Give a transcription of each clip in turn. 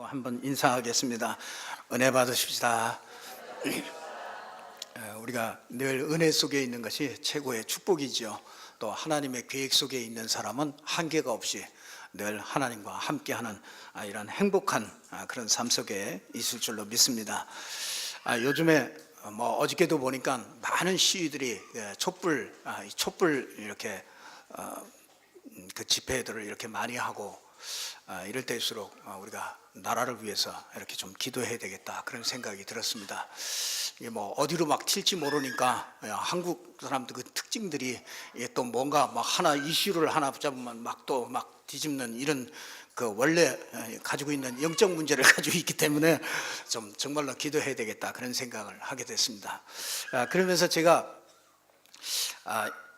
한번 인사하겠습니다. 은혜 받으십시다. 우리가 늘 은혜 속에 있는 것이 최고의 축복이죠. 또 하나님의 계획 속에 있는 사람은 한계가 없이 늘 하나님과 함께하는 이런 행복한 그런 삶 속에 있을 줄로 믿습니다. 요즘에 어저께도 보니까 많은 시위들이 촛불 이렇게 그 집회들을 이렇게 많이 하고 이럴 때일수록 우리가 나라를 위해서 이렇게 좀 기도해야 되겠다 그런 생각이 들었습니다. 이게 어디로 막 튈지 모르니까 한국 사람들 그 특징들이 또 뭔가 막 하나 이슈를 하나 붙잡으면 또 뒤집는 이런 그 원래 가지고 있는 영적 문제를 가지고 있기 때문에 좀 정말로 기도해야 되겠다 그런 생각을 하게 됐습니다. 그러면서 제가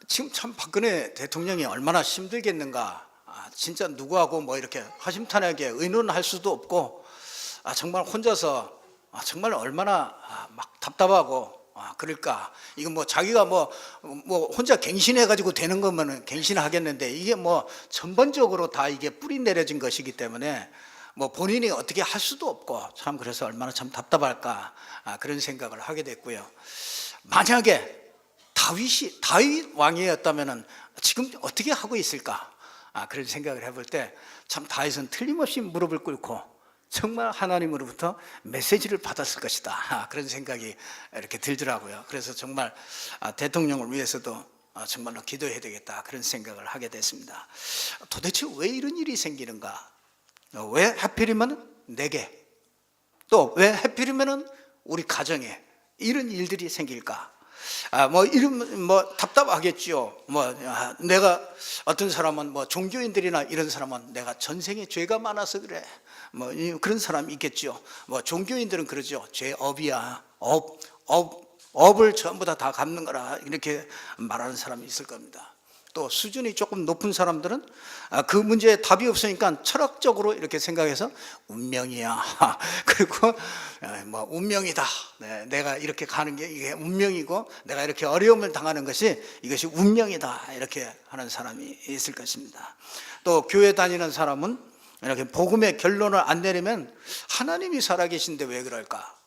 지금 참 박근혜 대통령이 얼마나 힘들겠는가, 진짜 누구하고 이렇게 허심탄회하게 의논할 수도 없고, 정말 혼자서 정말 얼마나 막 답답하고 그럴까. 이거 자기가 혼자 갱신해가지고 되는 거면은 갱신하겠는데, 이게 전반적으로 다 이게 뿌리 내려진 것이기 때문에 본인이 어떻게 할 수도 없고, 참 그래서 얼마나 참 답답할까 그런 생각을 하게 됐고요. 만약에 다윗 왕이었다면은 지금 어떻게 하고 있을까? 그런 생각을 해볼 때 참 다윗은 틀림없이 무릎을 꿇고 정말 하나님으로부터 메시지를 받았을 것이다 그런 생각이 이렇게 들더라고요. 그래서 정말 대통령을 위해서도 정말로 기도해야 되겠다 그런 생각을 하게 됐습니다. 도대체 왜 이런 일이 생기는가? 왜 하필이면 내게, 또 왜 하필이면 우리 가정에 이런 일들이 생길까? 답답하겠죠. 내가 어떤 사람은 종교인들이나 이런 사람은 내가 전생에 죄가 많아서 그래. 그런 사람이 있겠죠. 종교인들은 그러죠. 죄 업이야. 업을 전부 다 갚는 거라. 이렇게 말하는 사람이 있을 겁니다. 또 수준이 조금 높은 사람들은 그 문제에 답이 없으니까 철학적으로 이렇게 생각해서 운명이야. 그리고 운명이다. 내가 이렇게 가는 게 이게 운명이고, 내가 이렇게 어려움을 당하는 것이 이것이 운명이다. 이렇게 하는 사람이 있을 것입니다. 또 교회 다니는 사람은 이렇게 복음의 결론을 안 내리면 하나님이 살아계신데 왜 그럴까?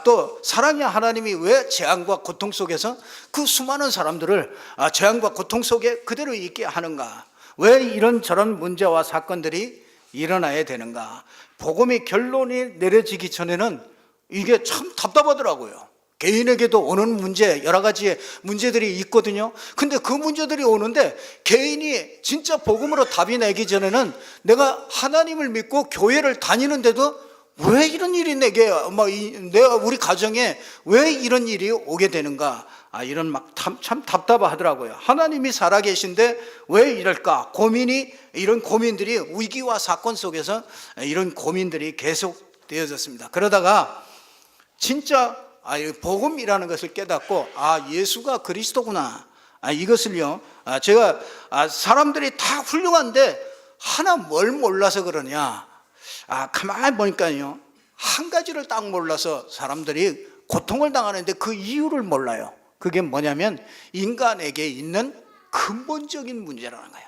또 사랑의 하나님이 왜 재앙과 고통 속에서 그 수많은 사람들을 재앙과 고통 속에 그대로 있게 하는가? 왜 이런저런 문제와 사건들이 일어나야 되는가? 복음의 결론이 내려지기 전에는 이게 참 답답하더라고요. 개인에게도 오는 문제, 여러 가지 문제들이 있거든요. 근데 그 문제들이 오는데 개인이 진짜 복음으로 답이 나기 전에는 내가 하나님을 믿고 교회를 다니는데도 왜 이런 일이 내게, 우리 가정에 왜 이런 일이 오게 되는가? 이런 참 답답하더라고요. 하나님이 살아계신데 왜 이럴까? 이런 고민들이 위기와 사건 속에서 이런 고민들이 계속 되어졌습니다. 그러다가 진짜 복음이라는 것을 깨닫고, 예수가 그리스도구나. 이것을요, 제가 사람들이 다 훌륭한데 하나 뭘 몰라서 그러냐? 가만히 보니까요, 한 가지를 딱 몰라서 사람들이 고통을 당하는데 그 이유를 몰라요. 그게 뭐냐면 인간에게 있는 근본적인 문제라는 거예요.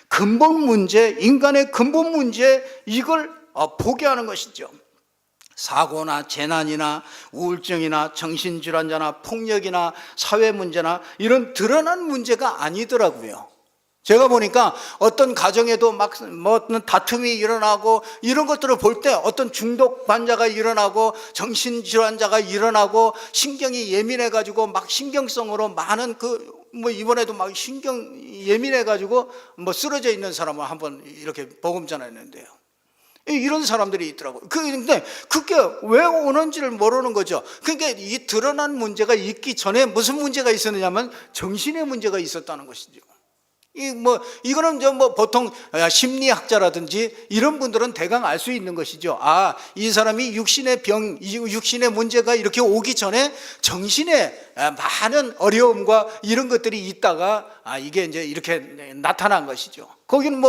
근본 문제, 인간의 근본 문제, 이걸 보게 하는 것이죠. 사고나 재난이나 우울증이나 정신질환자나 폭력이나 사회 문제나 이런 드러난 문제가 아니더라고요. 제가 보니까 어떤 가정에도 어떤 다툼이 일어나고 이런 것들을 볼 때 어떤 중독 환자가 일어나고 정신질환자가 일어나고 신경이 예민해가지고 신경성으로 많은 이번에도 신경 예민해가지고 쓰러져 있는 사람을 한번 이렇게 복음 전했는데요. 이런 사람들이 있더라고요. 근데 그게 왜 오는지를 모르는 거죠. 그러니까 이 드러난 문제가 있기 전에 무슨 문제가 있었느냐면 정신의 문제가 있었다는 것이죠. 이거는 보통 심리학자라든지 이런 분들은 대강 알 수 있는 것이죠. 이 사람이 육신의 문제가 이렇게 오기 전에 정신에 많은 어려움과 이런 것들이 있다가 이게 이제 이렇게 나타난 것이죠. 거기는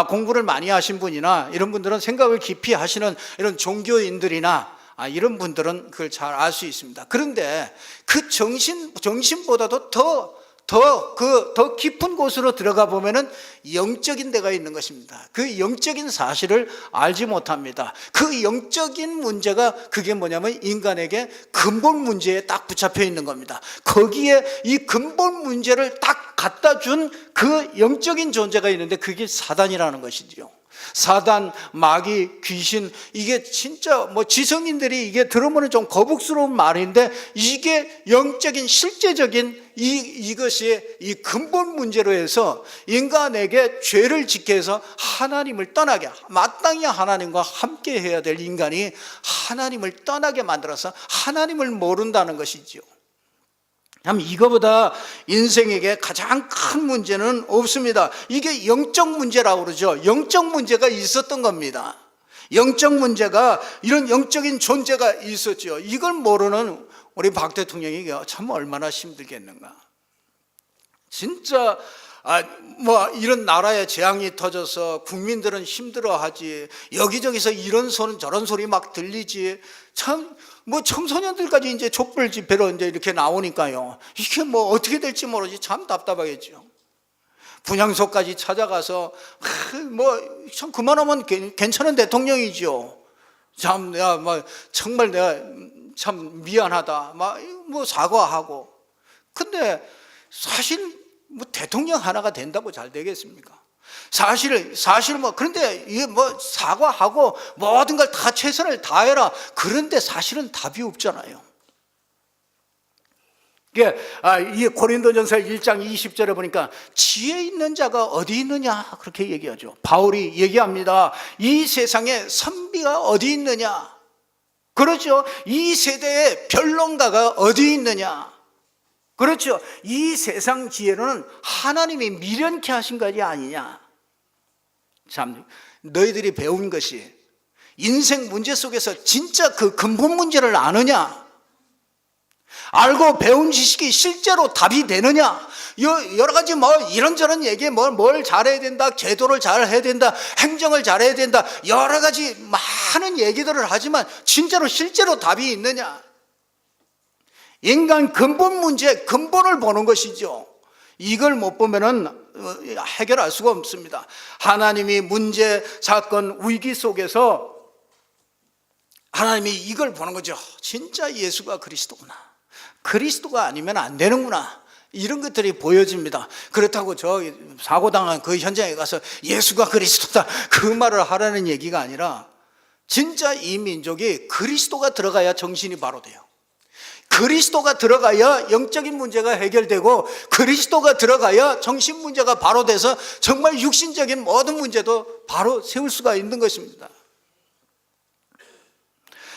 공부를 많이 하신 분이나 이런 분들은 생각을 깊이 하시는 이런 종교인들이나 이런 분들은 그걸 잘 알 수 있습니다. 그런데 그 정신보다도 더 더 깊은 곳으로 들어가 보면은 영적인 데가 있는 것입니다. 그 영적인 사실을 알지 못합니다. 그 영적인 문제가 그게 뭐냐면 인간에게 근본 문제에 딱 붙잡혀 있는 겁니다. 거기에 이 근본 문제를 딱 갖다 준 그 영적인 존재가 있는데 그게 사단이라는 것이지요. 사단, 마귀, 귀신, 이게 진짜 뭐 지성인들이 이게 들으면 좀 거북스러운 말인데 이게 영적인 실제적인 이것이 이 근본 문제로 해서 인간에게 죄를 짓게 해서 하나님을 떠나게, 마땅히 하나님과 함께 해야 될 인간이 하나님을 떠나게 만들어서 하나님을 모른다는 것이죠. 이거보다 인생에게 가장 큰 문제는 없습니다. 이게 영적 문제라고 그러죠. 영적 문제가 있었던 겁니다. 영적 문제가, 이런 영적인 존재가 있었죠. 이걸 모르는 우리 박 대통령이 참 얼마나 힘들겠는가. 진짜 이런 나라에 재앙이 터져서 국민들은 힘들어하지, 여기저기서 이런 소리 저런 소리 막 들리지, 참 청소년들까지 이제 촛불 집회로 이제 이렇게 나오니까요, 이게 어떻게 될지 모르지 참 답답하겠죠. 분향소까지 찾아가서 참 그만하면 괜찮은 대통령이죠. 참 정말 내가 참 미안하다 사과하고. 근데 사실 대통령 하나가 된다고 잘 되겠습니까? 사실 그런데 이게 사과하고 모든 걸 다 최선을 다해라. 그런데 사실은 답이 없잖아요. 이 고린도전서 1장 20절에 보니까 지혜 있는 자가 어디 있느냐 그렇게 얘기하죠. 바울이 얘기합니다. 이 세상에 선비가 어디 있느냐. 그렇죠. 이 세대의 변론가가 어디 있느냐. 그렇죠. 이 세상 지혜로는 하나님이 미련케 하신 것이 아니냐. 참, 너희들이 배운 것이 인생 문제 속에서 진짜 그 근본 문제를 아느냐? 알고 배운 지식이 실제로 답이 되느냐? 여러 가지 이런저런 얘기에 뭘 잘해야 된다, 제도를 잘해야 된다, 행정을 잘해야 된다, 여러 가지 많은 얘기들을 하지만 진짜로 실제로 답이 있느냐? 인간 근본 문제, 근본을 보는 것이죠. 이걸 못 보면은 해결할 수가 없습니다. 하나님이 문제, 사건, 위기 속에서 하나님이 이걸 보는 거죠. 진짜 예수가 그리스도구나. 그리스도가 아니면 안 되는구나. 이런 것들이 보여집니다. 그렇다고 저 사고당한 그 현장에 가서 예수가 그리스도다 그 말을 하라는 얘기가 아니라 진짜 이 민족이 그리스도가 들어가야 정신이 바로 돼요. 그리스도가 들어가야 영적인 문제가 해결되고 그리스도가 들어가야 정신 문제가 바로 돼서 정말 육신적인 모든 문제도 바로 세울 수가 있는 것입니다.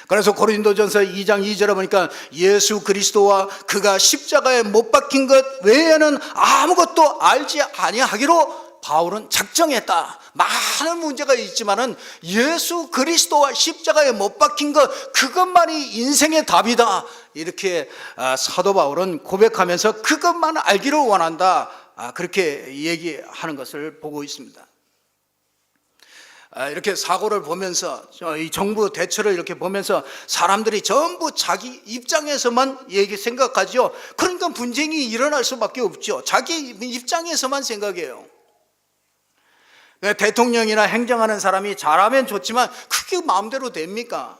그래서 고린도전서 2장 2절에 보니까 예수 그리스도와 그가 십자가에 못 박힌 것 외에는 아무것도 알지 아니하기로 바울은 작정했다. 많은 문제가 있지만은 예수 그리스도와 십자가에 못 박힌 것, 그것만이 인생의 답이다. 이렇게 사도 바울은 고백하면서 그것만 알기를 원한다. 그렇게 얘기하는 것을 보고 있습니다. 이렇게 사고를 보면서 이 정부 대처를 이렇게 보면서 사람들이 전부 자기 입장에서만 생각하죠. 그러니까 분쟁이 일어날 수밖에 없죠. 자기 입장에서만 생각해요. 대통령이나 행정하는 사람이 잘하면 좋지만 그게 마음대로 됩니까?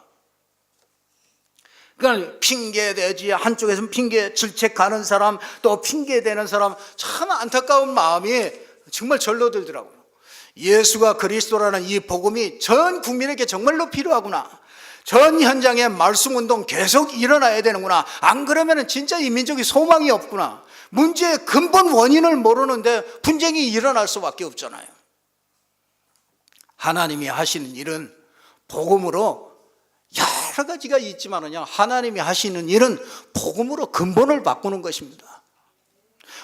그러니까 핑계대지, 한쪽에서는 핑계 질책하는 사람, 또 핑계대는 사람, 참 안타까운 마음이 정말 절로 들더라고요. 예수가 그리스도라는 이 복음이 전 국민에게 정말로 필요하구나. 전 현장에 말씀운동 계속 일어나야 되는구나. 안 그러면 진짜 이 민족이 소망이 없구나. 문제의 근본 원인을 모르는데 분쟁이 일어날 수밖에 없잖아요. 하나님이 하시는 일은 복음으로 여러 가지가 있지만은요, 하나님이 하시는 일은 복음으로 근본을 바꾸는 것입니다.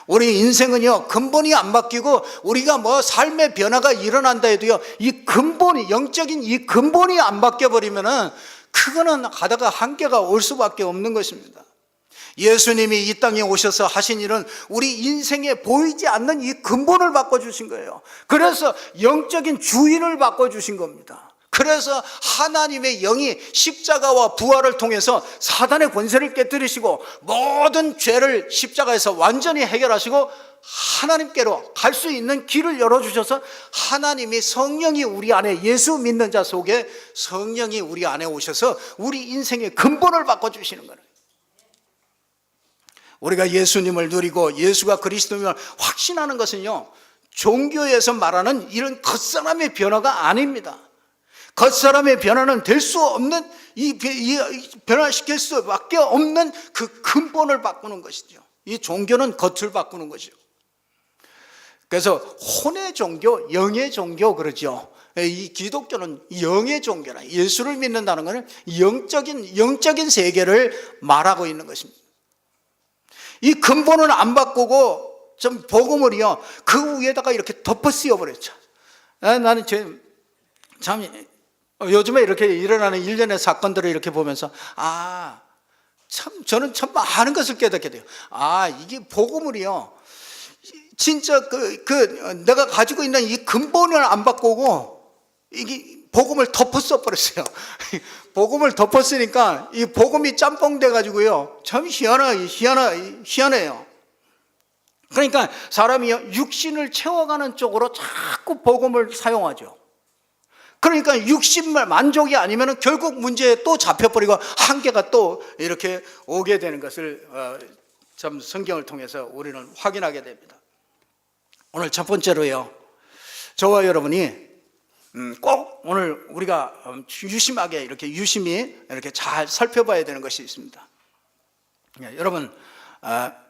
우리 인생은요, 근본이 안 바뀌고 우리가 삶의 변화가 일어난다 해도요, 이 근본이, 영적인 이 근본이 안 바뀌어 버리면은 그거는 하다가 한계가 올 수밖에 없는 것입니다. 예수님이 이 땅에 오셔서 하신 일은 우리 인생에 보이지 않는 이 근본을 바꿔주신 거예요. 그래서 영적인 주인을 바꿔주신 겁니다. 그래서 하나님의 영이 십자가와 부활을 통해서 사단의 권세를 깨뜨리시고 모든 죄를 십자가에서 완전히 해결하시고 하나님께로 갈 수 있는 길을 열어주셔서 하나님이 성령이 우리 안에, 예수 믿는 자 속에 성령이 우리 안에 오셔서 우리 인생의 근본을 바꿔주시는 거예요. 우리가 예수님을 누리고 예수가 그리스도임을 확신하는 것은요, 종교에서 말하는 이런 겉사람의 변화가 아닙니다. 겉사람의 변화는 될 수 없는, 변화시킬 수밖에 없는 그 근본을 바꾸는 것이죠. 이 종교는 겉을 바꾸는 것이죠. 그래서 혼의 종교, 영의 종교 그러죠. 이 기독교는 영의 종교라, 예수를 믿는다는 것은 영적인 세계를 말하고 있는 것입니다. 이 근본을 안 바꾸고 좀 복음을요 그 위에다가 이렇게 덮어 씌워버렸죠. 나는 참 요즘에 이렇게 일어나는 일련의 사건들을 이렇게 보면서 저는 참 많은 것을 깨닫게 돼요. 이게 복음을요 진짜 내가 가지고 있는 이 근본을 안 바꾸고 이게 복음을 덮어 써버렸어요. 복음을 덮었으니까 이 복음이 짬뽕 돼가지고요 참 희한해요. 그러니까 사람이 육신을 채워가는 쪽으로 자꾸 복음을 사용하죠. 그러니까 육신만 만족이 아니면 결국 문제에 또 잡혀버리고 한계가 또 이렇게 오게 되는 것을 참 성경을 통해서 우리는 확인하게 됩니다. 오늘 첫 번째로요, 저와 여러분이 꼭 오늘 우리가 유심하게 유심히 이렇게 잘 살펴봐야 되는 것이 있습니다. 여러분,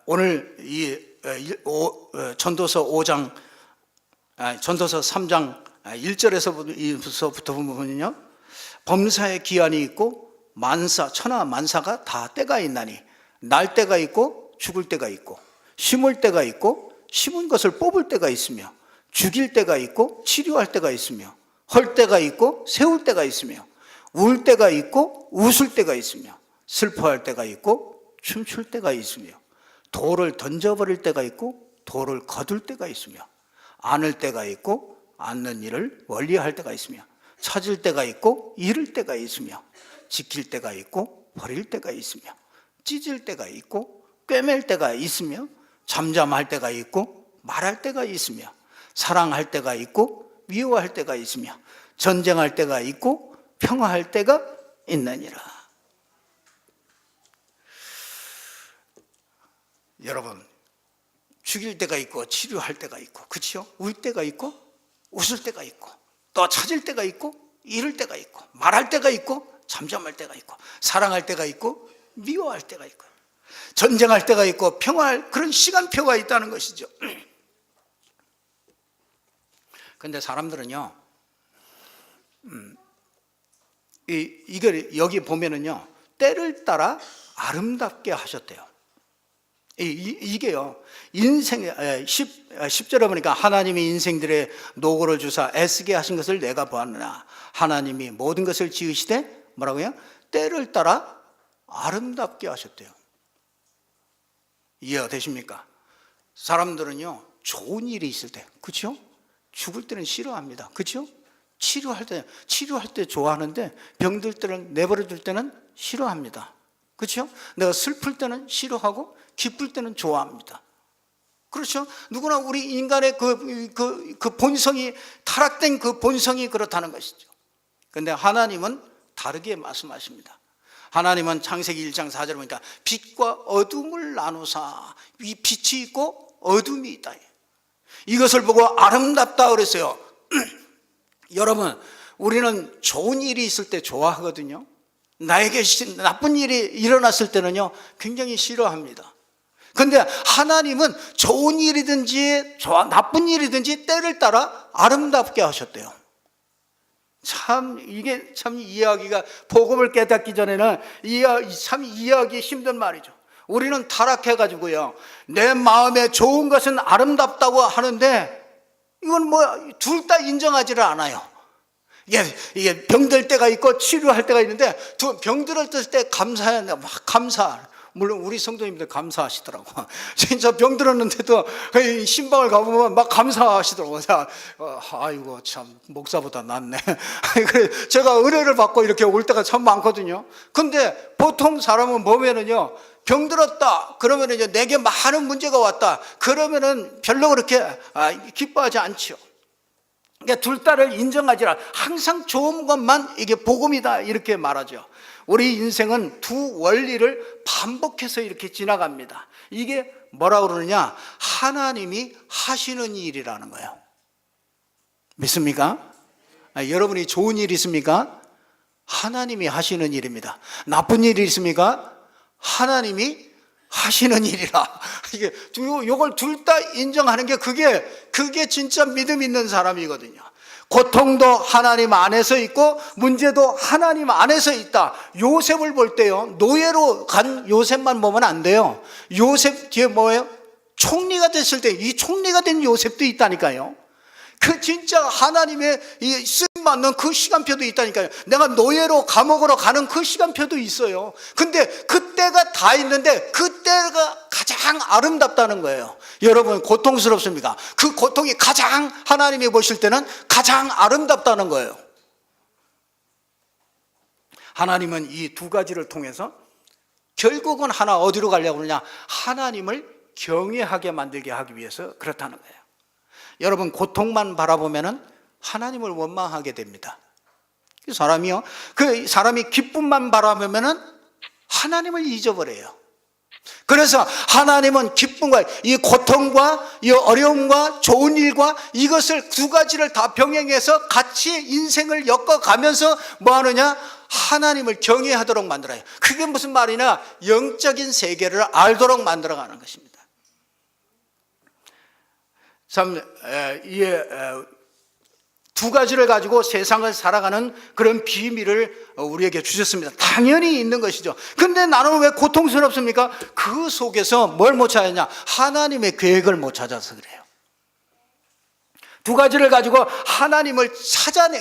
오늘 이 전도서 5장, 전도서 3장 1절에서부터 보면요, 범사에 기한이 있고 천하 만사가 다 때가 있나니 날 때가 있고 죽을 때가 있고 심을 때가 있고 심은 것을 뽑을 때가 있으며 죽일 때가 있고 치료할 때가 있으며 헐 때가 있고 세울 때가 있으며 울 때가 있고 웃을 때가 있으며 슬퍼할 때가 있고 춤출 때가 있으며 돌을 던져버릴 때가 있고 돌을 거둘 때가 있으며 안을 때가 있고 않는 일을 멀리할 때가 있으며 찾을 때가 있고 잃을 때가 있으며 지킬 때가 있고 버릴 때가 있으며 찢을 때가 있고 꿰맬 때가 있으며 잠잠할 때가 있고 말할 때가 있으며 사랑할 때가 있고 미워할 때가 있으며 전쟁할 때가 있고 평화할 때가 있느니라. 여러분, 죽일 때가 있고 치료할 때가 있고, 그렇죠? 울 때가 있고 웃을 때가 있고 또 찾을 때가 있고 잃을 때가 있고 말할 때가 있고 잠잠할 때가 있고 사랑할 때가 있고 미워할 때가 있고 전쟁할 때가 있고 평화할 그런 시간표가 있다는 것이죠. 그런데 사람들은요, 이걸 여기 보면은요, 때를 따라 아름답게 하셨대요. 이게요, 인생 10절에 보니까 하나님이 인생들의 노고를 주사 애쓰게 하신 것을 내가 보았느냐. 하나님이 모든 것을 지으시되 뭐라고요? 때를 따라 아름답게 하셨대요. 이해가 되십니까? 사람들은요, 좋은 일이 있을 때, 그렇죠? 죽을 때는 싫어합니다. 그렇죠? 치료할 때 좋아하는데 병들 때는 내버려 둘 때는 싫어합니다. 그렇죠? 내가 슬플 때는 싫어하고 기쁠 때는 좋아합니다. 그렇죠? 누구나 우리 인간의 그 본성이, 타락된 그 본성이 그렇다는 것이죠. 그런데 하나님은 다르게 말씀하십니다. 하나님은 창세기 1장 4절 보니까 빛과 어둠을 나누사, 이 빛이 있고 어둠이 있다. 이것을 보고 아름답다 그랬어요. 여러분, 우리는 좋은 일이 있을 때 좋아하거든요. 나에게 나쁜 일이 일어났을 때는요, 굉장히 싫어합니다. 그런데 하나님은 좋은 일이든지 나쁜 일이든지 때를 따라 아름답게 하셨대요. 이게 참 이해하기가, 복음을 깨닫기 전에는 참 이해하기 힘든 말이죠. 우리는 타락해가지고요, 내 마음에 좋은 것은 아름답다고 하는데 이건 둘 다 인정하지를 않아요. 이게 병들 때가 있고 치료할 때가 있는데 병들었을 때 감사해야 돼. 막 감사. 물론 우리 성도님들 감사하시더라고. 진짜 병들었는데도 신방을 가보면 막 감사하시더라고. 아이고 참 목사보다 낫네. 그래 제가 의뢰를 받고 이렇게 올 때가 참 많거든요. 근데 보통 사람은 보면은요, 병들었다 그러면 이제 내게 많은 문제가 왔다 그러면은 별로 그렇게 기뻐하지 않죠. 그러니까 둘 다를 인정하지라 항상 좋은 것만 이게 복음이다 이렇게 말하죠. 우리 인생은 두 원리를 반복해서 이렇게 지나갑니다. 이게 뭐라고 그러느냐? 하나님이 하시는 일이라는 거예요. 믿습니까? 여러분이 좋은 일 있습니까? 하나님이 하시는 일입니다. 나쁜 일이 있습니까? 하나님이 하시는 일이라. 이게 요걸 둘 다 인정하는 게 그게 진짜 믿음 있는 사람이거든요. 고통도 하나님 안에서 있고 문제도 하나님 안에서 있다. 요셉을 볼 때요, 노예로 간 요셉만 보면 안 돼요. 요셉 뒤에 뭐예요? 총리가 됐을 때 이 총리가 된 요셉도 있다니까요. 그 진짜 하나님의 이 쓰임받는 그 시간표도 있다니까요. 내가 노예로 감옥으로 가는 그 시간표도 있어요. 근데 그때가 다 있는데 그때가 가장 아름답다는 거예요. 여러분 고통스럽습니까? 그 고통이 가장 하나님이 보실 때는 가장 아름답다는 거예요. 하나님은 이 두 가지를 통해서 결국은 하나 어디로 가려고 그러냐? 하나님을 경외하게 만들게 하기 위해서 그렇다는 거예요. 여러분 고통만 바라보면은 하나님을 원망하게 됩니다. 사람이요, 그 사람이 기쁨만 바라보면은 하나님을 잊어버려요. 그래서 하나님은 기쁨과 이 고통과 이 어려움과 좋은 일과 이것을 두 가지를 다 병행해서 같이 인생을 엮어가면서 뭐 하느냐? 하나님을 경외하도록 만들어요. 그게 무슨 말이냐? 영적인 세계를 알도록 만들어가는 것입니다. 참, 두 가지를 가지고 세상을 살아가는 그런 비밀을 우리에게 주셨습니다. 당연히 있는 것이죠. 근데 나는 왜 고통스럽습니까? 그 속에서 뭘 못 찾았냐? 하나님의 계획을 못 찾아서 그래요. 두 가지를 가지고 하나님을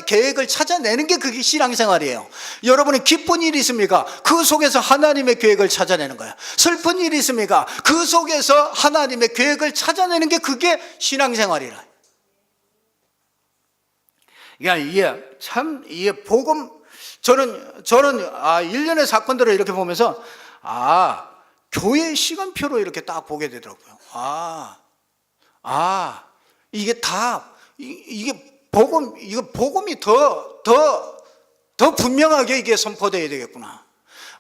계획을 찾아내는 게 그게 신앙생활이에요. 여러분이 기쁜 일이 있습니까? 그 속에서 하나님의 계획을 찾아내는 거예요. 슬픈 일이 있습니까? 그 속에서 하나님의 계획을 찾아내는 게 그게 신앙생활이라. 그러니까 이게 복음, 저는 1년의 사건들을 이렇게 보면서 교회 시간표로 이렇게 딱 보게 되더라고요. 이게 다 이게 복음이 더 분명하게 이게 선포되어야 되겠구나.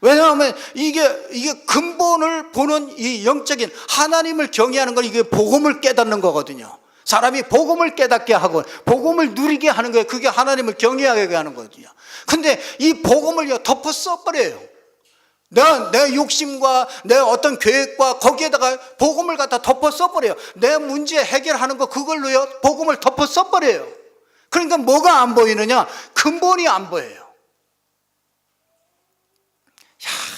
왜냐하면 이게 근본을 보는 이 영적인 하나님을 경외하는 건 이게 복음을 깨닫는 거거든요. 사람이 복음을 깨닫게 하고 복음을 누리게 하는 거예요. 그게 하나님을 경외하게 하는 거거든요. 근데 이 복음을 덮어 써버려요. 내 욕심과 내 어떤 계획과 거기에다가 복음을 갖다 덮어 써버려요. 내 문제 해결하는 거 그걸로요 복음을 덮어 써버려요. 그러니까 뭐가 안 보이느냐? 근본이 안 보여요.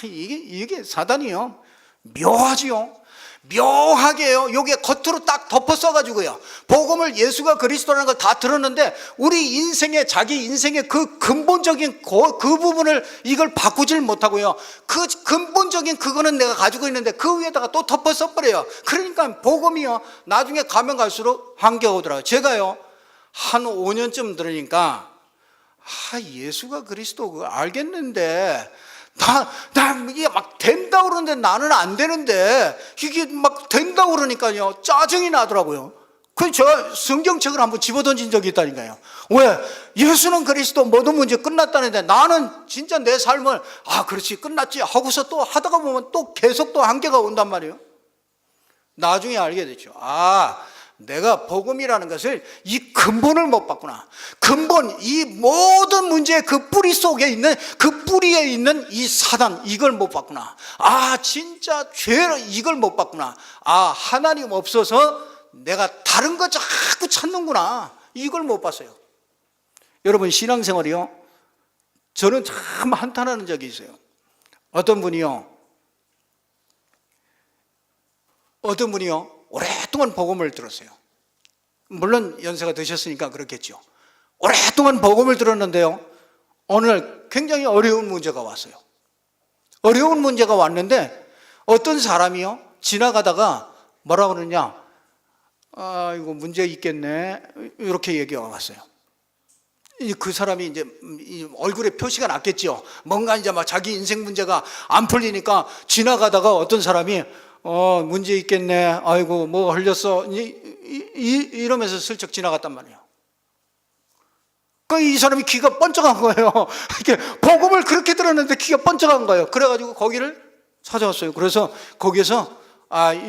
이게 사단이요, 묘하지요. 묘하게요. 요게 겉으로 딱 덮어 써가지고요, 복음을 예수가 그리스도라는 걸 다 들었는데 우리 인생의 자기 인생의 그 근본적인 그 부분을 이걸 바꾸질 못하고요, 그 근본적인 그거는 내가 가지고 있는데 그 위에다가 또 덮어 써버려요. 그러니까 복음이요 나중에 가면 갈수록 한겨우더라고요. 제가요 한 5년쯤 들으니까 예수가 그리스도 그거 알겠는데 이게 막 된다고 그러는데 나는 안 되는데 이게 막 된다고 그러니까요 짜증이 나더라고요. 저 성경책을 한번 집어던진 적이 있다니까요. 왜? 예수는 그리스도 모든 문제 끝났다는데 나는 진짜 내 삶을 그렇지 끝났지 하고서 또 하다가 보면 또 계속 또 한계가 온단 말이에요. 나중에 알게 됐죠. 내가 복음이라는 것을 이 근본을 못 봤구나. 근본, 이 모든 문제의 그 뿌리 속에 있는 그 뿌리에 있는 이 사단, 이걸 못 봤구나. 진짜 죄를 이걸 못 봤구나. 하나님 없어서 내가 다른 거 자꾸 찾는구나. 이걸 못 봤어요. 여러분 신앙생활이요, 저는 참 한탄하는 적이 있어요. 어떤 분이요 오랫동안 복음을 들었어요. 물론 연세가 드셨으니까 그렇겠죠. 오랫동안 복음을 들었는데요, 어느 날 굉장히 어려운 문제가 왔어요. 어려운 문제가 왔는데 어떤 사람이요 지나가다가 뭐라 그러냐, 아 이거 문제 있겠네 이렇게 얘기가 왔어요. 그 사람이 이제 얼굴에 표시가 났겠죠. 뭔가 이제 막 자기 인생 문제가 안 풀리니까 지나가다가 어떤 사람이 문제 있겠네, 아이고 뭐 흘렸어 이러면서 슬쩍 지나갔단 말이에요. 이 사람이 귀가 번쩍한 거예요. 이렇게 복음을 그렇게 들었는데 귀가 번쩍한 거예요. 그래가지고 거기를 찾아왔어요. 그래서 거기서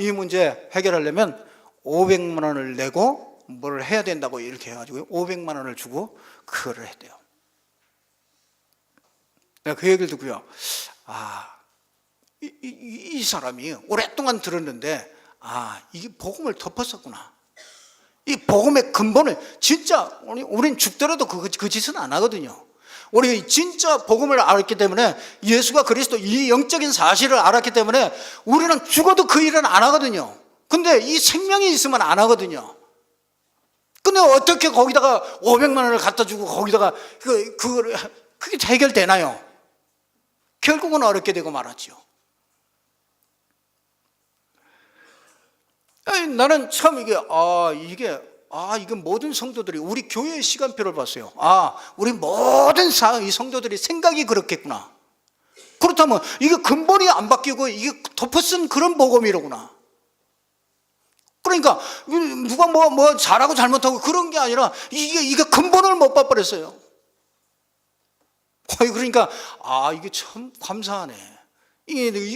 이 문제 해결하려면 500만 원을 내고 뭘 해야 된다고 이렇게 해가지고 500만 원을 주고 그거를 했대요. 내가 그 얘기를 듣고요, 이 사람이 오랫동안 들었는데 이게 복음을 덮었었구나. 이 복음의 근본을 진짜 우린 죽더라도 그 짓은 안 하거든요. 우리 진짜 복음을 알았기 때문에, 예수가 그리스도 이 영적인 사실을 알았기 때문에 우리는 죽어도 그 일은 안 하거든요. 근데 이 생명이 있으면 안 하거든요. 근데 어떻게 거기다가 500만 원을 갖다 주고 거기다가 그게 해결되나요? 결국은 어렵게 되고 말았죠. 나는 참 이게 모든 성도들이, 우리 교회의 시간표를 봤어요. 우리 모든 이 성도들이 생각이 그렇겠구나. 그렇다면 이게 근본이 안 바뀌고 이게 덮어쓴 그런 복음이로구나. 그러니까 누가 뭐 잘하고 잘못하고 그런 게 아니라 이게 근본을 못 봐버렸어요. 그러니까 이게 참 감사하네.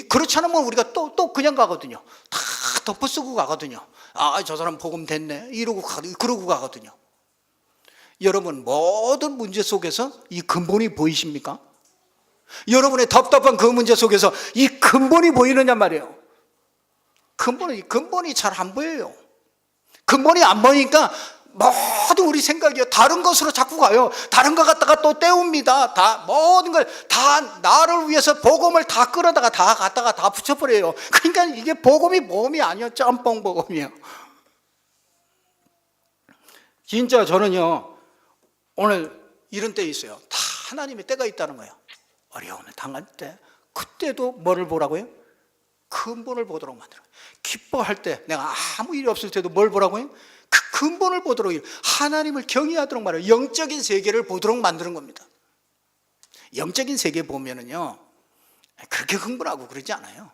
그렇지 않으면 우리가 또 그냥 가거든요. 다 덮어쓰고 가거든요. 저 사람 복음 됐네 그러고 가거든요. 여러분, 모든 문제 속에서 이 근본이 보이십니까? 여러분의 답답한 그 문제 속에서 이 근본이 보이느냐 말이에요. 근본이 잘 안 보여요. 근본이 안 보이니까 모든 우리 생각이요, 다른 것으로 자꾸 가요. 다른 거 갖다가 또 때웁니다. 모든 걸 다 나를 위해서 복음을 다 끌어다가 다 갖다가 다 붙여버려요. 그러니까 이게 복음이 아니에요. 짬뽕 복음이에요. 진짜 저는요, 오늘 이런 때 있어요. 다 하나님의 때가 있다는 거예요. 어려움을 당할 때, 그때도 뭐를 보라고요? 근본을 보도록 만들어요. 기뻐할 때, 내가 아무 일이 없을 때도 뭘 보라고요? 그 근본을 보도록, 하나님을 경외하도록 말해요. 영적인 세계를 보도록 만드는 겁니다. 영적인 세계 보면은요, 그렇게 흥분하고 그러지 않아요.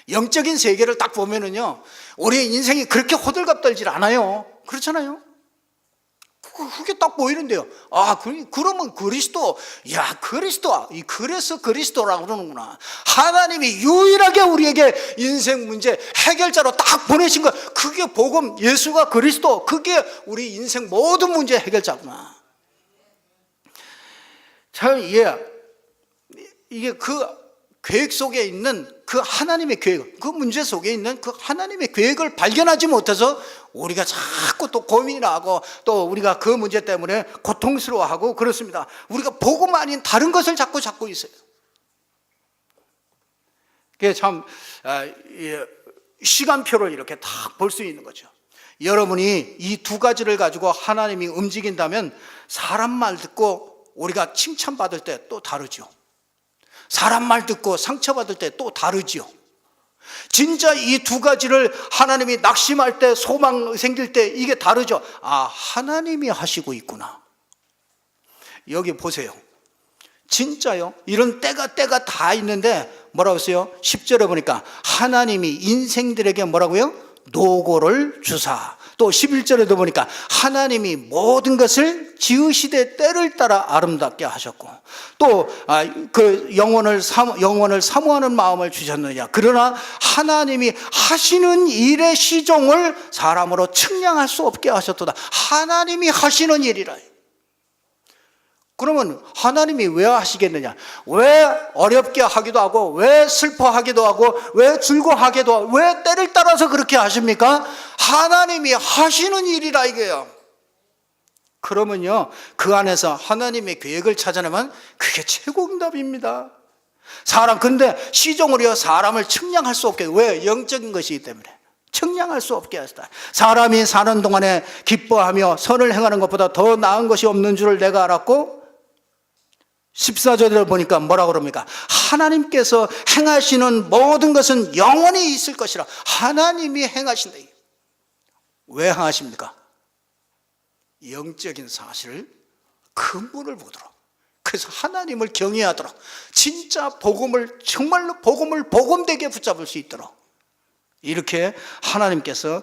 영적인 세계를 딱 보면은요, 우리의 인생이 그렇게 호들갑 떨질 않아요. 그렇잖아요. 그게 딱 보이는데요. 그러면 그리스도, 그래서 그리스도라고 그러는구나. 하나님이 유일하게 우리에게 인생 문제 해결자로 딱 보내신 거, 그게 복음, 예수가 그리스도, 그게 우리 인생 모든 문제 해결자구나. 참, 이게 그 계획 속에 있는 그 하나님의 계획, 그 문제 속에 있는 그 하나님의 계획을 발견하지 못해서 우리가 자꾸 또 고민하고 또 우리가 그 문제 때문에 고통스러워하고 그렇습니다. 우리가 복음 아닌 다른 것을 자꾸 찾고 있어요. 그게 참 시간표를 이렇게 딱 볼 수 있는 거죠. 여러분이 이 두 가지를 가지고 하나님이 움직인다면, 사람 말 듣고 우리가 칭찬받을 때 또 다르죠. 사람 말 듣고 상처받을 때 또 다르지요. 진짜 이 두 가지를 하나님이 낙심할 때, 소망 생길 때 이게 다르죠. 하나님이 하시고 있구나. 여기 보세요. 진짜요. 이런 때가 다 있는데 뭐라고 했어요? 10절에 보니까 하나님이 인생들에게 뭐라고요? 노고를 주사. 또 11절에도 보니까 하나님이 모든 것을 지으시되 때를 따라 아름답게 하셨고, 또 그 영원을 사모하는 마음을 주셨느냐. 그러나 하나님이 하시는 일의 시종을 사람으로 측량할 수 없게 하셨도다. 하나님이 하시는 일이라. 그러면 하나님이 왜 하시겠느냐? 왜 어렵게 하기도 하고, 왜 슬퍼하기도 하고, 왜 즐거워하기도 하고, 왜 때를 따라서 그렇게 하십니까? 하나님이 하시는 일이라 이거예요. 그러면요, 그 안에서 하나님의 계획을 찾아내면 그게 최고 응답입니다. 근데 시종으로요, 사람을 측량할 수 없게. 왜? 영적인 것이기 때문에 측량할 수 없게 하셨다. 사람이 사는 동안에 기뻐하며 선을 행하는 것보다 더 나은 것이 없는 줄을 내가 알았고, 14절에 보니까 뭐라고 그럽니까? 하나님께서 행하시는 모든 것은 영원히 있을 것이라. 하나님이 행하신다. 왜 행하십니까? 영적인 사실을, 근본을 보도록. 그래서 하나님을 경외하도록, 진짜 복음을, 정말로 복음을 복음되게 붙잡을 수 있도록 이렇게 하나님께서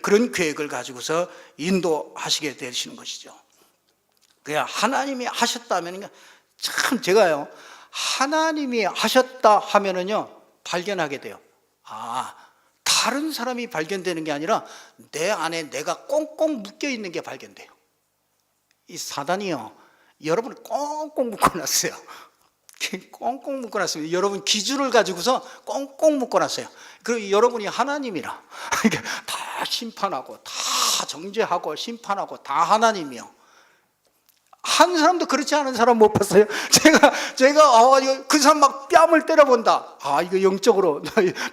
그런 계획을 가지고서 인도하시게 되시는 것이죠. 그냥 하나님이 하셨다면, 참 제가요, 하나님이 하셨다 하면은요, 발견하게 돼요. 다른 사람이 발견되는 게 아니라 내 안에 내가 꽁꽁 묶여 있는 게 발견돼요. 이 사단이요, 여러분을 꽁꽁 묶어놨어요. 꽁꽁 묶어놨습니다. 여러분 기준을 가지고서 꽁꽁 묶어놨어요. 그리고 여러분이 하나님이라 다 심판하고, 다 정죄하고, 심판하고, 다 하나님이요. 한 사람도 그렇지 않은 사람 못 봤어요. 제가 그 사람 막 뺨을 때려본다. 이거 영적으로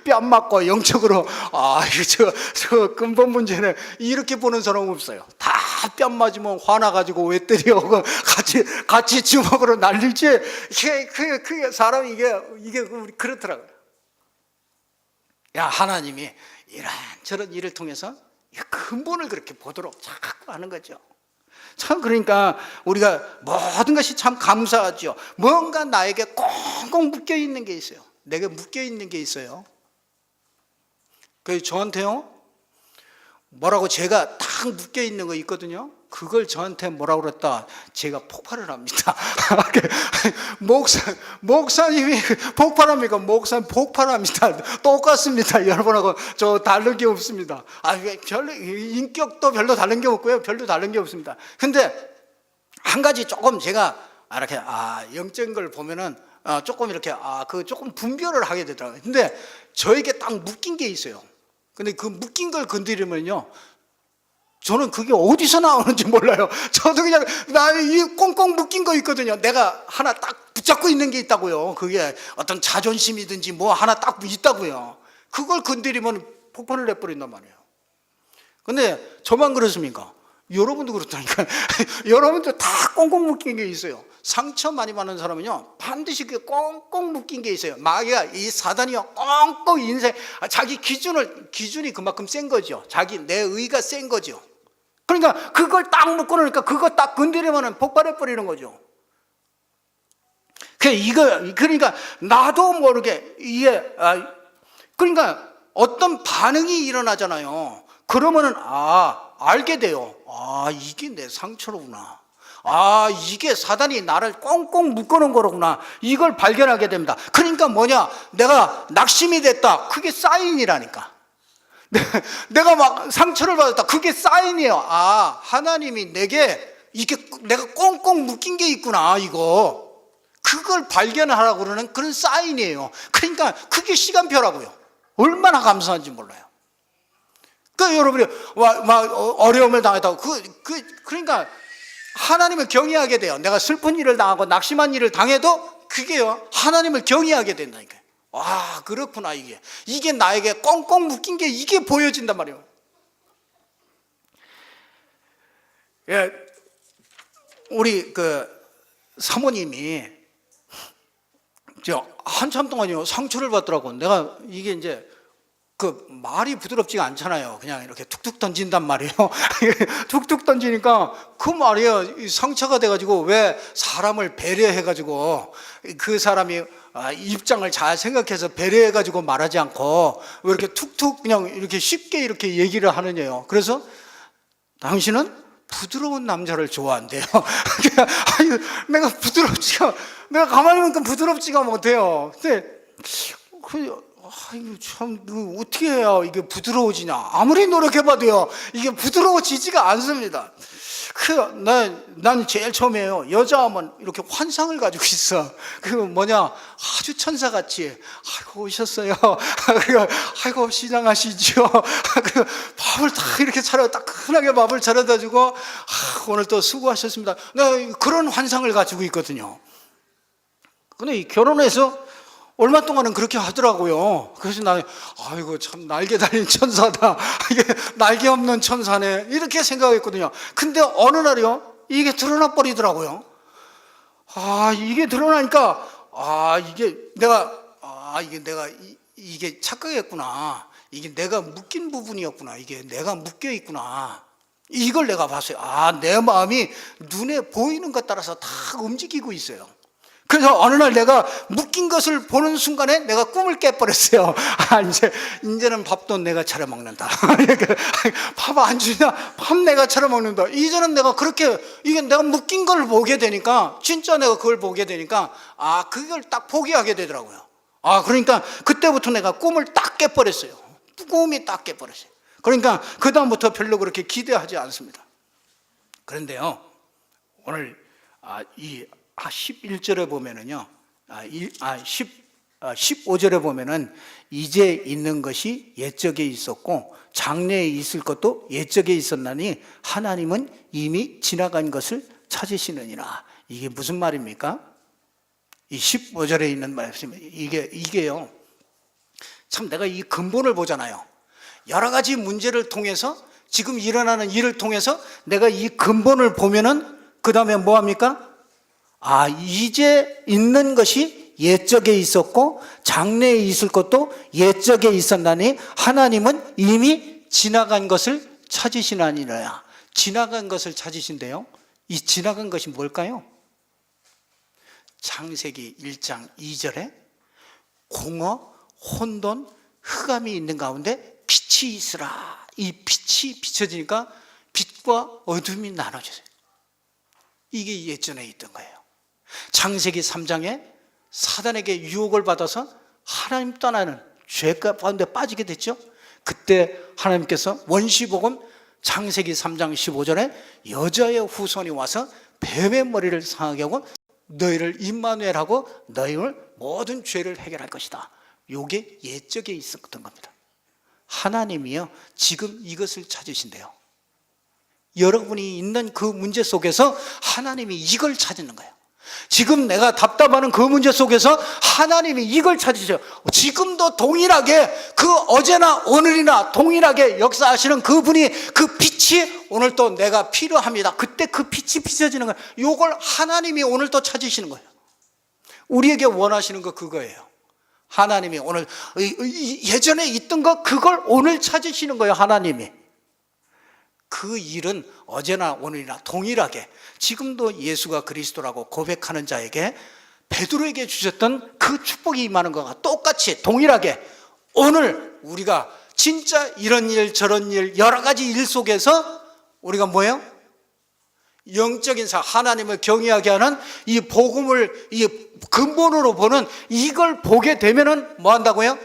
뺨 맞고 영적으로 이거 저 근본 문제는 이렇게 보는 사람 없어요. 다 뺨 맞으면 화나가지고 왜 때려? 같이 주먹으로 날리지. 그게 사람이 이게 우리 그렇더라고요. 하나님이 이런저런 일을 통해서 근본을 그렇게 보도록 자꾸 하는 거죠. 참, 그러니까 우리가 모든 것이 참 감사하죠. 뭔가 나에게 꽁꽁 묶여 있는 게 있어요. 내게 묶여 있는 게 있어요. 그래서 저한테요, 뭐라고 제가 딱 묶여 있는 거 있거든요. 그걸 저한테 뭐라고 그랬다, 제가 폭발을 합니다. 목사님이 폭발합니까? 목사님 폭발합니다. 똑같습니다. 여러분하고 저 다른 게 없습니다. 별로 인격도 별로 다른 게 없고요. 별로 다른 게 없습니다. 근데 한 가지 조금 제가 이렇게 영적인 걸 보면은 조금 이렇게 조금 분별을 하게 되더라고요. 근데 저에게 딱 묶인 게 있어요. 근데 그 묶인 걸 건드리면요, 저는 그게 어디서 나오는지 몰라요. 저도 그냥 이 꽁꽁 묶인 거 있거든요. 내가 하나 딱 붙잡고 있는 게 있다고요. 그게 어떤 자존심이든지 뭐 하나 딱 있다고요. 그걸 건드리면 폭발을 내버린단 말이에요. 근데 저만 그렇습니까? 여러분도 그렇다니까. 여러분도 다 꽁꽁 묶인 게 있어요. 상처 많이 받는 사람은요, 반드시 그 꽁꽁 묶인 게 있어요. 마귀가, 이 사단이요, 꽁꽁 인생, 자기 기준이 그만큼 센 거죠. 내 의가 센 거죠. 그러니까 그걸 딱 묶어 놓으니까 그거 딱 건드리면 폭발해 버리는 거죠. 그러니까 나도 모르게 그러니까 어떤 반응이 일어나잖아요. 그러면은 알게 돼요. 이게 내 상처로구나. 이게 사단이 나를 꽁꽁 묶어놓은 거로구나. 이걸 발견하게 됩니다. 그러니까 뭐냐, 내가 낙심이 됐다. 그게 사인이라니까. 내가 막 상처를 받았다. 그게 사인이에요. 하나님이 내게 내가 꽁꽁 묶인 게 있구나. 그걸 발견하라고 그러는 그런 사인이에요. 그러니까 그게 시간표라고요. 얼마나 감사한지 몰라요. 그러니까 여러분이 어려움을 당했다고 그러니까 하나님을 경외하게 돼요. 내가 슬픈 일을 당하고 낙심한 일을 당해도 그게요, 하나님을 경외하게 된다니까요. 그렇구나. 이게 나에게 꽁꽁 묶인 게 이게 보여진단 말이에요. 우리 사모님이 한참 동안요, 상처를 받더라고. 내가 이게 이제 말이 부드럽지가 않잖아요. 그냥 이렇게 툭툭 던진단 말이에요. 툭툭 던지니까 그 말이에요, 상처가 돼가지고, 왜 사람을 배려해가지고 그 사람이 입장을 잘 생각해서 배려해가지고 말하지 않고 왜 이렇게 툭툭 그냥 이렇게 쉽게 이렇게 얘기를 하느냐요. 그래서 당신은 부드러운 남자를 좋아한대요. 내가 가만히 보니까 부드럽지가 못해요. 근데 참, 어떻게 해야 이게 부드러워지냐. 아무리 노력해봐도요, 이게 부드러워지지가 않습니다. 난 제일 처음에요, 여자하면 이렇게 환상을 가지고 있어. 아주 천사같이, 오셨어요. 아이고, 시장하시죠. 밥을 딱 이렇게 따끈하게 밥을 차려다 주고, 오늘 또 수고하셨습니다. 내가 그런 환상을 가지고 있거든요. 근데 결혼해서 얼마 동안은 그렇게 하더라고요. 그래서 참 날개 달린 천사다. 이게 날개 없는 천사네. 이렇게 생각했거든요. 근데 어느 날이요, 이게 드러나 버리더라고요. 이게 드러나니까 이게 착각했구나. 이게 내가 묶인 부분이었구나. 이게 내가 묶여 있구나. 이걸 내가 봤어요. 내 마음이 눈에 보이는 것 따라서 다 움직이고 있어요. 그래서 어느 날 내가 묶인 것을 보는 순간에 내가 꿈을 깨버렸어요. 이제는 밥도 내가 차려 먹는다. 밥 안 주냐? 밥 내가 차려 먹는다. 이제는 내가 이게 내가 묶인 걸 보게 되니까, 진짜 내가 그걸 보게 되니까, 그걸 딱 포기하게 되더라고요. 그러니까 그때부터 내가 꿈을 딱 깨버렸어요. 꿈이 딱 깨버렸어요. 그러니까 그다음부터 별로 그렇게 기대하지 않습니다. 그런데요, 오늘 이 11절에 보면은요, 15절에 보면은 이제 있는 것이 옛적에 있었고 장래에 있을 것도 옛적에 있었나니 하나님은 이미 지나간 것을 찾으시느니라. 이게 무슨 말입니까? 이 15절에 있는 말씀, 이게요, 참 내가 이 근본을 보잖아요. 여러 가지 문제를 통해서, 지금 일어나는 일을 통해서 내가 이 근본을 보면은 그 다음에 뭐 합니까? 이제 있는 것이 옛적에 있었고 장래에 있을 것도 옛적에 있었나니 하나님은 이미 지나간 것을 찾으시나니라. 지나간 것을 찾으신대요. 이 지나간 것이 뭘까요? 창세기 1장 2절에 공허, 혼돈, 흑암이 있는 가운데 빛이 있으라. 이 빛이 비춰지니까 빛과 어둠이 나눠져요. 이게 예전에 있던 거예요. 창세기 3장에 사단에게 유혹을 받아서 하나님 떠나는 죄 가운데 빠지게 됐죠. 그때 하나님께서 원시복음 창세기 3장 15절에 여자의 후손이 와서 뱀의 머리를 상하게 하고 너희를 임마누엘하고 너희를 모든 죄를 해결할 것이다. 이게 옛적에 있었던 겁니다. 하나님이요, 지금 이것을 찾으신대요. 여러분이 있는 그 문제 속에서 하나님이 이걸 찾는 거예요. 지금 내가 답답하는 그 문제 속에서 하나님이 이걸 찾으셔요. 지금도 동일하게, 그 어제나 오늘이나 동일하게 역사하시는 그분이, 그 빛이 오늘 또 내가 필요합니다. 그때 그 빛이 비춰지는 거예요. 이걸 하나님이 오늘 또 찾으시는 거예요. 우리에게 원하시는 거 그거예요. 하나님이 오늘 예전에 있던 거 그걸 오늘 찾으시는 거예요. 하나님이. 그 일은 어제나 오늘이나 동일하게 지금도 예수가 그리스도라고 고백하는 자에게, 베드로에게 주셨던 그 축복이 임하는 것과 똑같이 동일하게 오늘 우리가 진짜 이런 일 저런 일 여러 가지 일 속에서 우리가 뭐예요? 영적인 하나님을 경외하게 하는 이 복음을 이 근본으로 보는 이걸 보게 되면은 뭐 한다고요?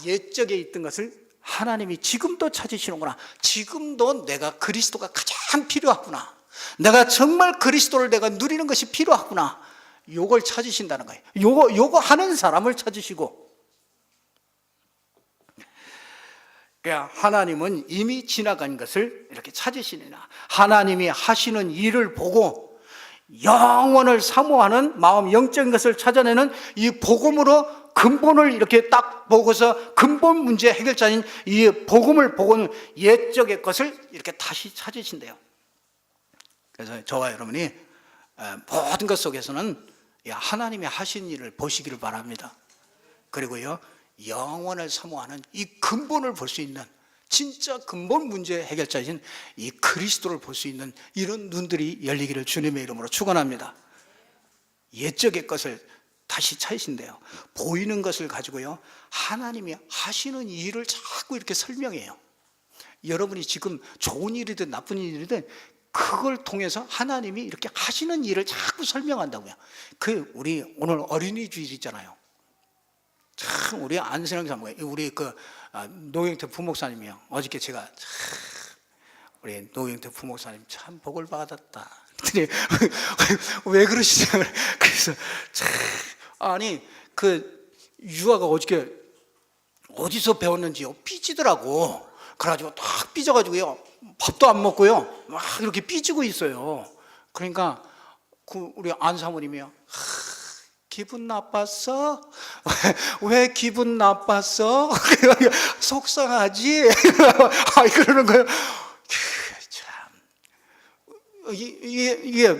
옛적에 있던 것을 하나님이 지금도 찾으시는구나. 지금도 내가 그리스도가 가장 필요하구나. 내가 정말 그리스도를 내가 누리는 것이 필요하구나. 요걸 찾으신다는 거예요. 요거 하는 사람을 찾으시고. 그러니까 하나님은 이미 지나간 것을 이렇게 찾으시느냐. 하나님이 하시는 일을 보고 영원을 사모하는 마음, 영적인 것을 찾아내는 이 복음으로 근본을 이렇게 딱 보고서 근본 문제 해결자인 이 복음을 보고는 옛적의 것을 이렇게 다시 찾으신대요. 그래서 저와 여러분이 모든 것 속에서는 하나님이 하신 일을 보시기를 바랍니다. 그리고요, 영원을 사모하는 이 근본을 볼 수 있는, 진짜 근본 문제 해결자이신 이 그리스도를 볼 수 있는 이런 눈들이 열리기를 주님의 이름으로 축원합니다. 옛적의 것을 다시 찾으신대요. 보이는 것을 가지고요, 하나님이 하시는 일을 자꾸 이렇게 설명해요. 여러분이 지금 좋은 일이든 나쁜 일이든 그걸 통해서 하나님이 이렇게 하시는 일을 자꾸 설명한다고요. 우리 오늘 어린이 주일이잖아요. 참 우리 안신영 사모님, 우리 노경태 부목사님이요. 어저께 제가 우리 노경태 부목사님 참 복을 받았다. 왜 그러시냐? 그래서 유아가 어저께 어디서 배웠는지요? 삐지더라고. 그래가지고 딱 삐져가지고요, 밥도 안 먹고요, 막 이렇게 삐지고 있어요. 그러니까 우리 안 사모님이요, 기분 나빴어? 왜 기분 나빴어? 속상하지? 그러는 거예요. 참, 이게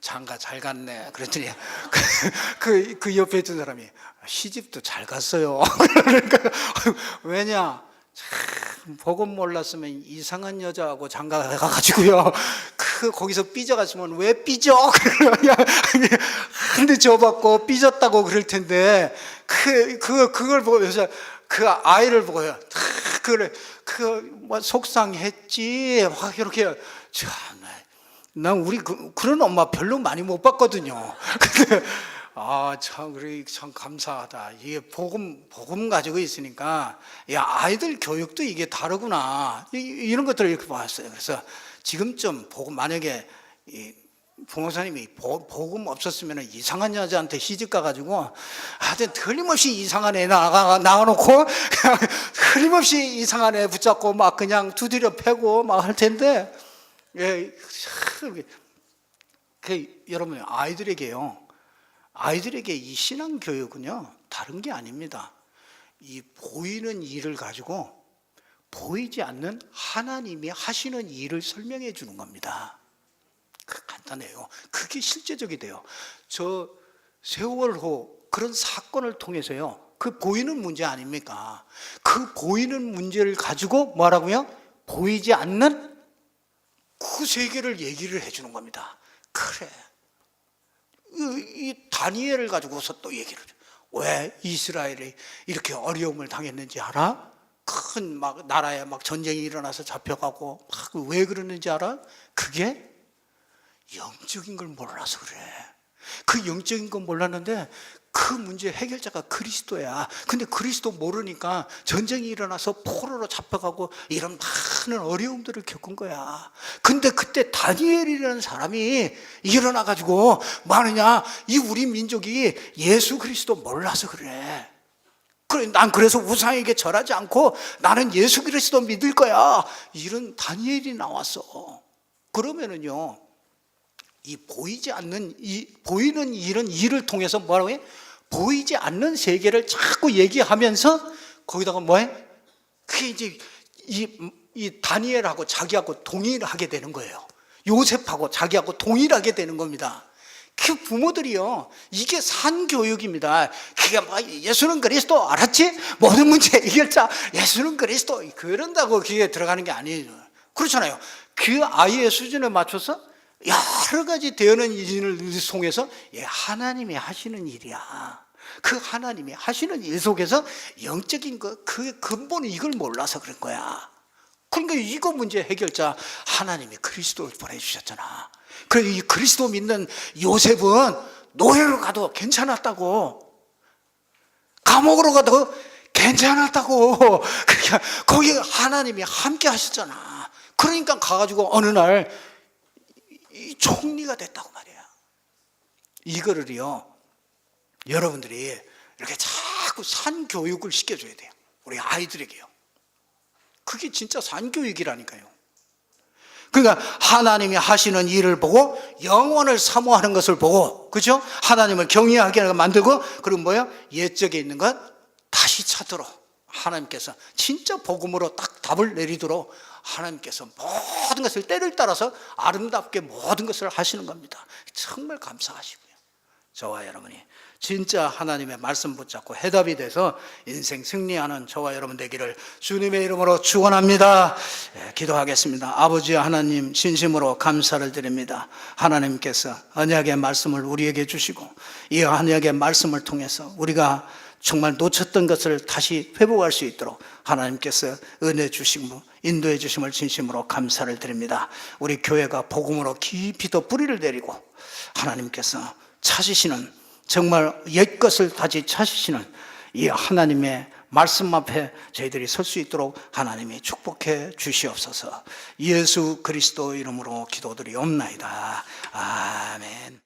장가 잘 갔네. 그랬더니 그 옆에 있던 사람이 시집도 잘 갔어요. 그러니까 왜냐? 참 복음 몰랐으면 이상한 여자하고 장가 가가지고요. 거기서 삐져갔으면 왜 삐져? 근데 저 받고 삐졌다고 그럴 텐데 그걸 보면서 그 아이를 보고요. 뭐 속상했지. 막 이렇게 참. 난 우리 그런 엄마 별로 많이 못 봤거든요. 근데 참 감사하다. 이게 복음 가지고 있으니까 야 아이들 교육도 이게 다르구나. 이런 것들을 이렇게 봤어요. 그래서 지금쯤 만약에 부모사님이 복음 없었으면 이상한 여자한테 시집 가가지고 하여튼 틀림없이 이상한 애 나가놓고 틀림없이 이상한 애 붙잡고 막 그냥 두드려 패고 막 할 텐데. 예, 여러분 아이들에게 이 신앙 교육은요 다른 게 아닙니다. 이 보이는 일을 가지고 보이지 않는 하나님이 하시는 일을 설명해 주는 겁니다. 간단해요. 그게 실제적이 돼요. 저 세월호 그런 사건을 통해서요 그 보이는 문제 아닙니까? 그 보이는 문제를 가지고 뭐라고요? 보이지 않는 그 세계를 얘기를 해주는 겁니다. 그래. 이 다니엘을 가지고서 또 얘기를 해줘. 왜 이스라엘이 이렇게 어려움을 당했는지 알아? 큰 막 나라에 막 전쟁이 일어나서 잡혀가고 막 왜 그러는지 알아? 그게 영적인 걸 몰라서 그래. 그 영적인 건 몰랐는데 그 문제 해결자가 그리스도야. 근데 그리스도 모르니까 전쟁이 일어나서 포로로 잡혀가고 이런 많은 어려움들을 겪은 거야. 근데 그때 다니엘이라는 사람이 일어나가지고 뭐하느냐, 이 우리 민족이 예수 그리스도 몰라서 그래. 난 그래서 우상에게 절하지 않고 나는 예수 그리스도 믿을 거야. 이런 다니엘이 나왔어. 그러면은요, 이 보이지 않는 보이는 이런 일을 통해서 뭐라고 해? 보이지 않는 세계를 자꾸 얘기하면서 거기다가 뭐해? 그게 이제 이 다니엘하고 자기하고 동일하게 되는 거예요. 요셉하고 자기하고 동일하게 되는 겁니다. 그 부모들이요, 이게 산교육입니다. 그게 뭐 예수는 그리스도, 알았지? 모든 문제 해결자 예수는 그리스도, 그런다고 그게 들어가는 게 아니에요. 그렇잖아요. 그 아이의 수준에 맞춰서 여러 가지 되어는 일을 통해서 하나님이 하시는 일이야. 그 하나님이 하시는 일 속에서 영적인 그 근본은 이걸 몰라서 그런 거야. 그러니까 이거 문제 해결자 하나님이 그리스도를 보내주셨잖아. 그래서 이 그리스도 믿는 요셉은 노예로 가도 괜찮았다고, 감옥으로 가도 괜찮았다고. 그러니까 거기 하나님이 함께 하셨잖아. 그러니까 가가지고 어느 날 이 총리가 됐다고 말이야. 이거를요, 여러분들이 이렇게 자꾸 산교육을 시켜줘야 돼요. 우리 아이들에게요. 그게 진짜 산교육이라니까요. 그러니까 하나님이 하시는 일을 보고 영원을 사모하는 것을 보고, 그죠? 하나님을 경외하게 만들고, 그리고 뭐야? 옛적에 있는 것 다시 찾도록 하나님께서 진짜 복음으로 딱 답을 내리도록 하나님께서 모든 것을 때를 따라서 아름답게 모든 것을 하시는 겁니다. 정말 감사하시고요. 저와 여러분이 진짜 하나님의 말씀 붙잡고 해답이 돼서 인생 승리하는 저와 여러분 되기를 주님의 이름으로 축원합니다. 기도하겠습니다. 아버지 하나님, 진심으로 감사를 드립니다. 하나님께서 언약의 말씀을 우리에게 주시고 이 언약의 말씀을 통해서 우리가 정말 놓쳤던 것을 다시 회복할 수 있도록 하나님께서 은혜 주시고 인도해 주심을 진심으로 감사를 드립니다. 우리 교회가 복음으로 깊이 더 뿌리를 내리고 하나님께서 찾으시는, 정말 옛것을 다시 찾으시는 이 하나님의 말씀 앞에 저희들이 설 수 있도록 하나님이 축복해 주시옵소서. 예수 그리스도 이름으로 기도드리옵나이다. 아멘.